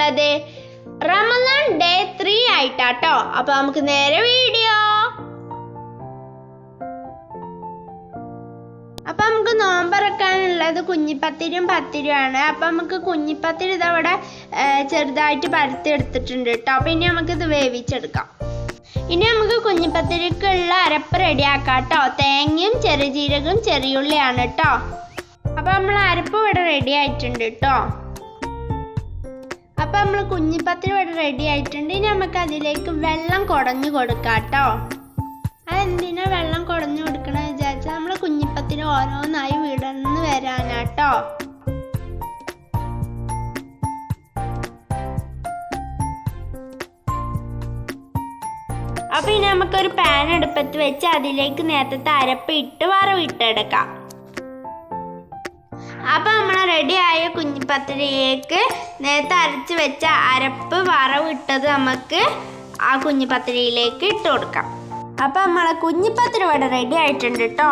വന്നിട്ടുള്ളത് റമദാൻ ഡേ 3 ആയിട്ടാട്ടോ. അപ്പൊ നമുക്ക് നേരെ വീഡിയോ. അപ്പൊ നമുക്ക് നോമ്പറക്കാനുള്ളത് കുഞ്ഞിപ്പത്തിരിയും പത്തിരിയാണ്. അപ്പൊ നമുക്ക് കുഞ്ഞിപ്പത്തിരി ഇതവിടെ ചെറുതായിട്ട് പരത്തി എടുത്തിട്ടുണ്ട് കേട്ടോ. അപ്പൊ ഇനി നമുക്ക് ഇത് വേവിച്ചെടുക്കാം. ഇനി നമുക്ക് കുഞ്ഞിപ്പത്തിരിക്കുള്ള അരപ്പ് റെഡിയാക്കാം കേട്ടോ. തേങ്ങയും ചെറിയ ജീരകവും ചെറിയുള്ളിയാണ് കേട്ടോ. അപ്പൊ നമ്മൾ അരപ്പ് ഇവിടെ റെഡി ആയിട്ടുണ്ട് കേട്ടോ. അപ്പൊ നമ്മൾ കുഞ്ഞിപ്പത്തിരി ഇവിടെ റെഡി ആയിട്ടുണ്ട്. ഇനി നമുക്ക് അതിലേക്ക് വെള്ളം കുടഞ്ഞു കൊടുക്കാം കേട്ടോ. അതെന്തിനാ വെള്ളം കുടഞ്ഞു കൊടുക്കണമെന്ന് വിചാരിച്ചാൽ നമ്മളെ കുഞ്ഞിപ്പത്തിരി ഓരോന്നായി വിടർന്ന് വരാനാട്ടോ. അപ്പൊ ഇനി നമുക്കൊരു പാൻ അടുപ്പത്ത് വെച്ച് അതിലേക്ക് നേരത്തെ അരപ്പ് ഇട്ട് വറവിട്ടെടുക്കാം. അപ്പൊ നമ്മൾ റെഡിയായ കുഞ്ഞിപ്പത്തിരിയിലേക്ക് നേരത്തെ അരച്ച് വെച്ച അരപ്പ് വറവിട്ടത് നമുക്ക് ആ കുഞ്ഞിപ്പത്തിരിയിലേക്ക് ഇട്ട് കൊടുക്കാം. അപ്പൊ നമ്മളെ കുഞ്ഞിപ്പത്തിരി ഇവിടെ റെഡി ആയിട്ടുണ്ട് കേട്ടോ.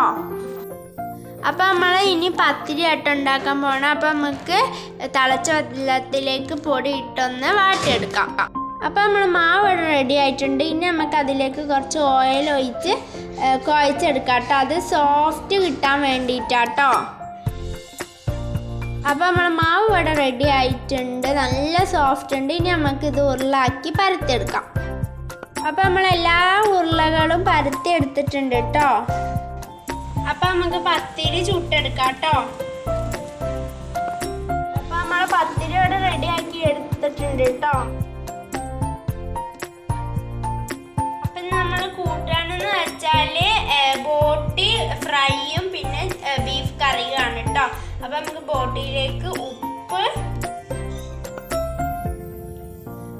അപ്പൊ നമ്മൾ ഇനി പത്തിരി ആയിട്ട് ഉണ്ടാക്കാൻ പോകണം. അപ്പൊ നമുക്ക് തിളച്ച വെള്ളത്തിലേക്ക് പൊടി ഇട്ടൊന്ന് വാട്ടിയെടുക്കാം. അപ്പൊ നമ്മൾ മാവ് ഇവിടെ റെഡി ആയിട്ടുണ്ട്. ഇനി നമുക്ക് അതിലേക്ക് കുറച്ച് ഓയിൽ ഒഴിച്ച് കുഴച്ചെടുക്കാം കേട്ടോ. അത് സോഫ്റ്റ് കിട്ടാൻ വേണ്ടിയിട്ടാട്ടോ. അപ്പൊ നമ്മളെ മാവ് ഇവിടെ റെഡി ആയിട്ടുണ്ട്, നല്ല സോഫ്റ്റ് ഉണ്ട്. ഇനി നമുക്ക് ഇത് ഉരുളാക്കി പരത്തിയെടുക്കാം. അപ്പൊ നമ്മളെല്ലാ ഉരുളകളും പരത്തി എടുത്തിട്ടുണ്ട് കേട്ടോ. അപ്പൊ നമുക്ക് പത്തിരി ചുട്ടെടുക്കാം കേട്ടോ. അപ്പൊ നമ്മളെ പത്തിരി ഇവിടെ റെഡി ആക്കി എടുത്തിട്ടുണ്ട് കേട്ടോ. അപ്പൊ നമ്മൾ കൂട്ടാനെന്ന് വെച്ചാല് ബോട്ടി ഫ്രൈയും പിന്നെ ബീഫ് കറിയുമാണ് കേട്ടോ. അപ്പൊ നമുക്ക് ബോട്ടിയിലേക്ക് ഉപ്പ്,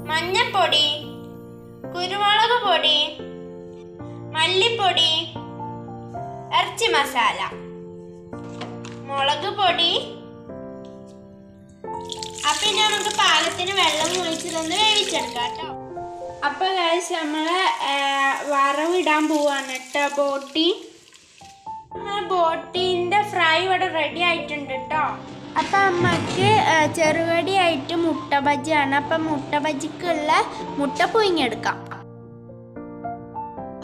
മഞ്ഞപ്പൊടി, കുരുമുളക് പൊടി, മല്ലിപ്പൊടി, ഇറച്ചി മസാല, മുളക് പൊടി. അപ്പൊ ഇനി നമുക്ക് പാകത്തിന് വെള്ളം ഒഴിച്ചതൊന്ന് വേവിച്ചെടുക്കാം കേട്ടോ. അപ്പൊ നമ്മള് വറവിടാൻ പോവാണ് കേട്ടോ ബോട്ടി. ബോട്ടിന്റെ ഫ്രൈ ഇവിടെ റെഡി ആയിട്ടുണ്ട് കേട്ടോ. അപ്പൊ അമ്മക്ക് ചെറുകടിയായിട്ട് മുട്ട ബജിയാണ്. അപ്പൊ മുട്ട ബജിക്കുള്ള മുട്ട പുഴുങ്ങിയെടുക്കാം.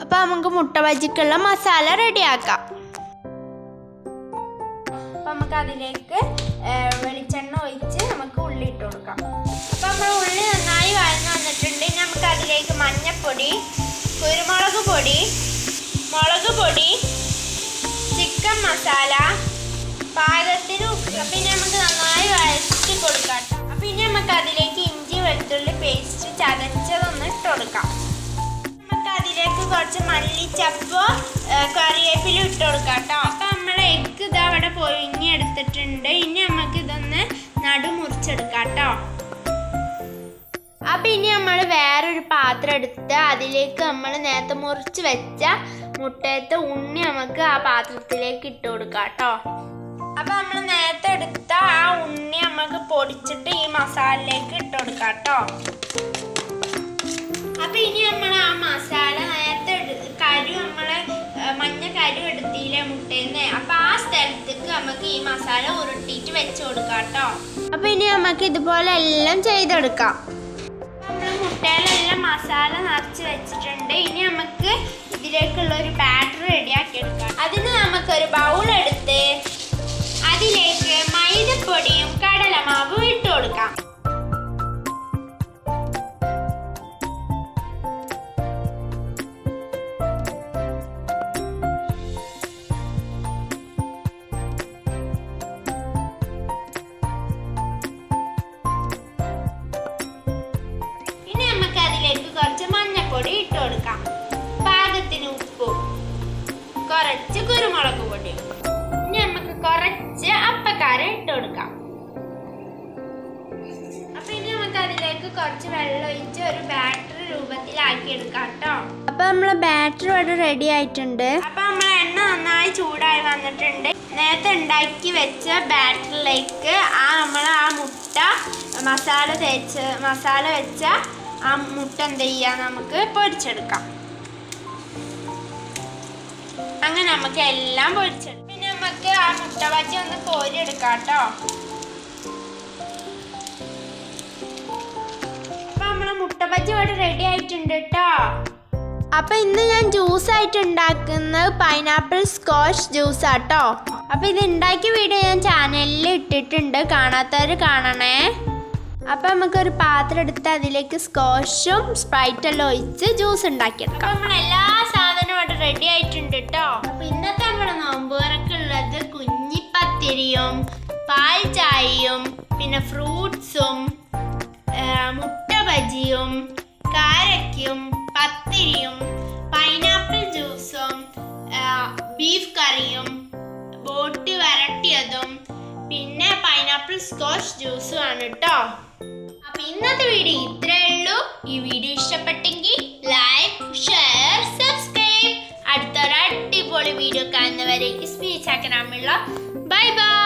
അപ്പൊ നമുക്ക് മുട്ട ബജിക്കുള്ള മസാല റെഡിയാക്കാം. അപ്പൊ നമുക്ക് അതിലേക്ക് വെളിച്ചെണ്ണ ഒഴിച്ച് നമുക്ക് ഉള്ളി ഇട്ട് കൊടുക്കാം. അപ്പൊ നമ്മൾ ഉള്ളി നന്നായി വഴന്ന് വന്നിട്ടുണ്ട്. നമുക്ക് അതിലേക്ക് മഞ്ഞപ്പൊടി, കുരുമുളക് പൊടി, മുളക് പൊടി, ചിക്കൻ മസാല, പാകത്തിന് ഉപ്പ്. പിന്നെ നമുക്ക് നന്നായി വഴറ്റി കൊടുക്കാം. അപ്പൊ ഇനി നമുക്ക് അതിലേക്ക് ഇഞ്ചി വെളുത്തുള്ളി പേസ്റ്റ് ചതച്ചതൊന്ന് ഇട്ട് കൊടുക്കാം. നമുക്ക് അതിലേക്ക് കുറച്ച് മല്ലിച്ചപ്പോ കറിവേപ്പില ഇട്ട് കൊടുക്കാം കേട്ടോ. അപ്പൊ നമ്മളെ എഗ്ഗ് ഇത് അവിടെ പൊഴിഞ്ഞ് എടുത്തിട്ടുണ്ട്. ഇനി നമുക്ക് ഇതൊന്ന് നടുമുറിച്ചെടുക്കാം കേട്ടോ. അപ്പൊ ഇനി നമ്മൾ വേറൊരു പാത്രം എടുത്ത് അതിലേക്ക് നമ്മൾ നേരത്തെ മുറിച്ച് വെച്ച മുട്ടയത്തെ ഉണ്ണി നമുക്ക് ആ പാത്രത്തിലേക്ക് ഇട്ട് കൊടുക്കാം കേട്ടോ. അപ്പൊ നമ്മൾ നേരത്തെ എടുത്ത ആ ഉണ്ണി നമുക്ക് പൊടിച്ചിട്ട് ഈ മസാലയിലേക്ക് ഇട്ട് കൊടുക്കാം കേട്ടോ. അപ്പൊ ഇനി നമ്മൾ ആ മസാല നേരത്തെ കരു നമ്മള് മഞ്ഞ കരു എടുത്തില്ലേ മുട്ടേന്ന്, അപ്പൊ ആ സ്ഥലത്തേക്ക് നമുക്ക് ഈ മസാല ഉരുട്ടിയിട്ട് വെച്ച് കൊടുക്കാം കേട്ടോ. അപ്പൊ ഇനി നമുക്ക് ഇതുപോലെ എല്ലാം ചെയ്തെടുക്കാം. മുട്ടയിലെല്ലാം മസാല നിറച്ച് വെച്ചിട്ടുണ്ട്. ഇനി നമുക്ക് ഇതിലേക്കുള്ള ഒരു ബാറ്റർ റെഡിയാക്കി എടുക്കാം. അതിന് നമുക്കൊരു ബൗൾ എടുത്ത് അതിലേക്ക് മൈദപ്പൊടിയും കടലമാവും ഇട്ട് കൊടുക്കാം. ഇനി നമുക്ക് അതിലേക്ക് കുറച്ച് മഞ്ഞപ്പൊടി ഇട്ട് കൊടുക്കാം, പാകത്തിന് ഉപ്പും കുറച്ച് കുരുമുളക് പൊടിയും. ഇനി നമുക്ക് കുറച്ച് അപ്പക്കാരം ഇട്ട് കൊടുക്കാം. അപ്പൊ ഇനി നമുക്ക് അതിലേക്ക് കുറച്ച് വെള്ളം ഒഴിച്ച് ഒരു ബാറ്റർ രൂപത്തിലാക്കി എടുക്കാം കേട്ടോ. അപ്പൊ നമ്മളെ ബാറ്റർ ഇവിടെ റെഡി ആയിട്ടുണ്ട്. അപ്പൊ നമ്മളെ എണ്ണ നന്നായി ചൂടായി വന്നിട്ടുണ്ട്. നേരത്തെ ഉണ്ടാക്കി വെച്ച ബാറ്ററിലേക്ക് നമ്മൾ ആ മുട്ട മസാല വെച്ച ആ മുട്ട എന്ത് ചെയ്യാം, നമുക്ക് പൊരിച്ചെടുക്കാം. അങ്ങനെ നമുക്ക് എല്ലാം പൊരിച്ചെടുക്കാം. പിന്നെ നമുക്ക് ആ മുട്ട ബജി ഒന്ന് കോരി എടുക്കാം കേട്ടോ. ബജ്ജി ഇവിടെ റെഡി ആയിട്ടുണ്ട് കേട്ടോ. അപ്പൊ ഇന്ന് ഞാൻ ജ്യൂസ് ആയിട്ട് ഉണ്ടാക്കുന്നത് പൈനാപ്പിൾ സ്കോഷ് ജ്യൂസ് ആട്ടോ. അപ്പൊ ഇത് ഉണ്ടാക്കിയ വീഡിയോ ഞാൻ ചാനലിൽ ഇട്ടിട്ടുണ്ട്, കാണാത്തവർ കാണണേ. അപ്പൊ നമുക്കൊരു പാത്രം എടുത്ത് അതിലേക്ക് സ്കോഷും സ്പ്രൈറ്റ് എല്ലാം ഒഴിച്ച് ജ്യൂസ് ഉണ്ടാക്കിയെടുക്കാം. നമ്മൾ എല്ലാ സാധനവും ഇവിടെ റെഡി ആയിട്ടുണ്ട് കേട്ടോ. അപ്പൊ ഇന്നത്തെ നമ്മുടെ നോമ്പുകാരൊക്കെ ഉള്ളത് കുഞ്ഞിപ്പത്തിരിയും പാൽ ചായയും പിന്നെ ഫ്രൂട്ട്സും മുട്ട ബജിയും കാരക്കും പത്തിരിയും പൈനാപ്പിൾ ജ്യൂസും ബീഫ് കറിയും ബോട്ടി വരട്ടിയതും പിന്നെ പൈനാപ്പിൾ സ്കോഷ് ജ്യൂസും ആണ് കേട്ടോ. അപ്പൊ ഇന്നത്തെ വീഡിയോ ഇത്രേ ഉള്ളൂ. ഈ വീഡിയോ ഇഷ്ടപ്പെട്ടെങ്കിൽ ലൈക്ക് ഷെയർ സബ്സ്ക്രൈബ്. അടുത്തൊരു അടിപൊളി വീഡിയോ കാണുന്നവരെ ബൈ ബൈ.